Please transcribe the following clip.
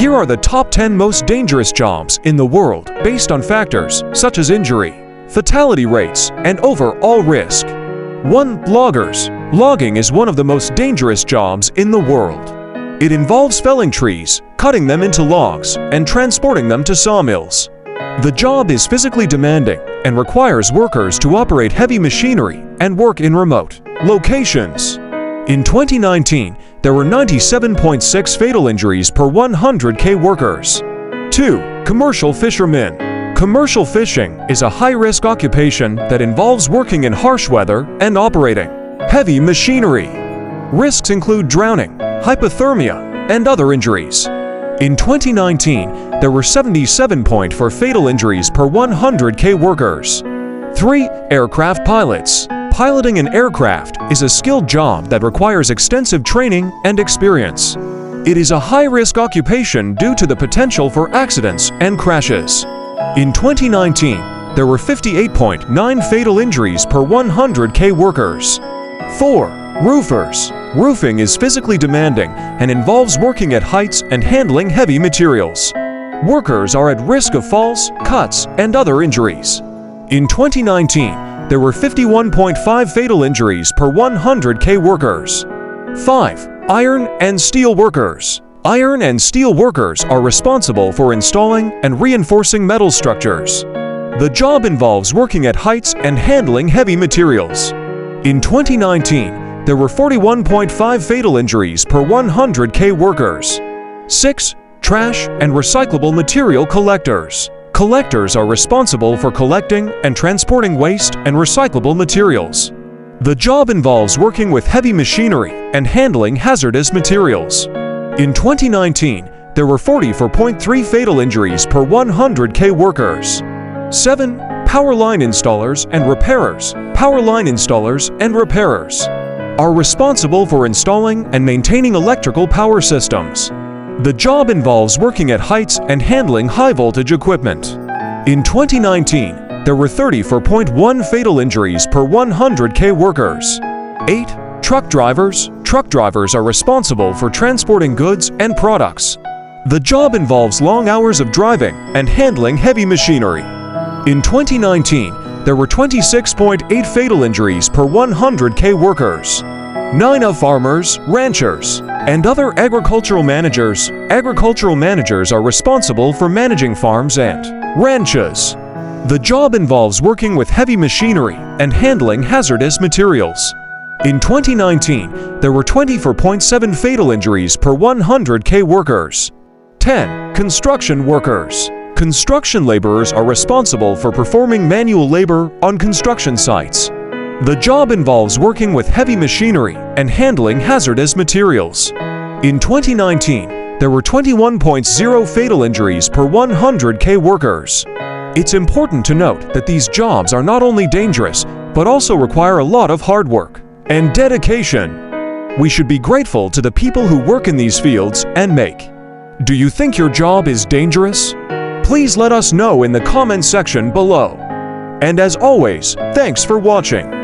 Here are the top 10 most dangerous jobs in the world based on factors such as injury, fatality rates, and overall risk. 1. Loggers. Logging is one of the most dangerous jobs in the world. It involves felling trees, cutting them into logs, and transporting them to sawmills. The job is physically demanding and requires workers to operate heavy machinery and work in remote locations. In 2019, there were 97.6 fatal injuries per 100K workers. 2. Commercial fishermen. Commercial fishing is a high-risk occupation that involves working in harsh weather and operating heavy machinery. Risks include drowning, hypothermia, and other injuries. In 2019, there were 77.4 fatal injuries per 100K workers. 3. Aircraft pilots. Piloting an aircraft is a skilled job that requires extensive training and experience. It is a high-risk occupation due to the potential for accidents and crashes. In 2019, there were 58.9 fatal injuries per 100K workers. 4. Roofers. Roofing is physically demanding and involves working at heights and handling heavy materials. Workers are at risk of falls, cuts, and other injuries. In 2019, there were 51.5 fatal injuries per 100K workers. 5. Iron and steel workers. Iron and steel workers are responsible for installing and reinforcing metal structures. The job involves working at heights and handling heavy materials. In 2019, there were 41.5 fatal injuries per 100K workers. 6. Trash and recyclable material collectors. Collectors are responsible for collecting and transporting waste and recyclable materials. The job involves working with heavy machinery and handling hazardous materials. In 2019, there were 44.3 fatal injuries per 100K workers. 7. Power line installers and repairers. Power line installers and repairers are responsible for installing and maintaining electrical power systems. The job involves working at heights and handling high-voltage equipment. In 2019, there were 34.1 fatal injuries per 100K workers. 8. Truck drivers. Truck drivers are responsible for transporting goods and products. The job involves long hours of driving and handling heavy machinery. In 2019, there were 26.8 fatal injuries per 100K workers. 9. Farmers, ranchers, and other agricultural managers. Agricultural managers are responsible for managing farms and ranches. The job involves working with heavy machinery and handling hazardous materials. In 2019, there were 24.7 fatal injuries per 100K workers. 10. Construction workers. Construction laborers are responsible for performing manual labor on construction sites. The job involves working with heavy machinery and handling hazardous materials. In 2019, there were 21.0 fatal injuries per 100K workers. It's important to note that these jobs are not only dangerous, but also require a lot of hard work and dedication. We should be grateful to the people who work in these fields and make. Do you think your job is dangerous? Please let us know in the comment section below. And as always, thanks for watching.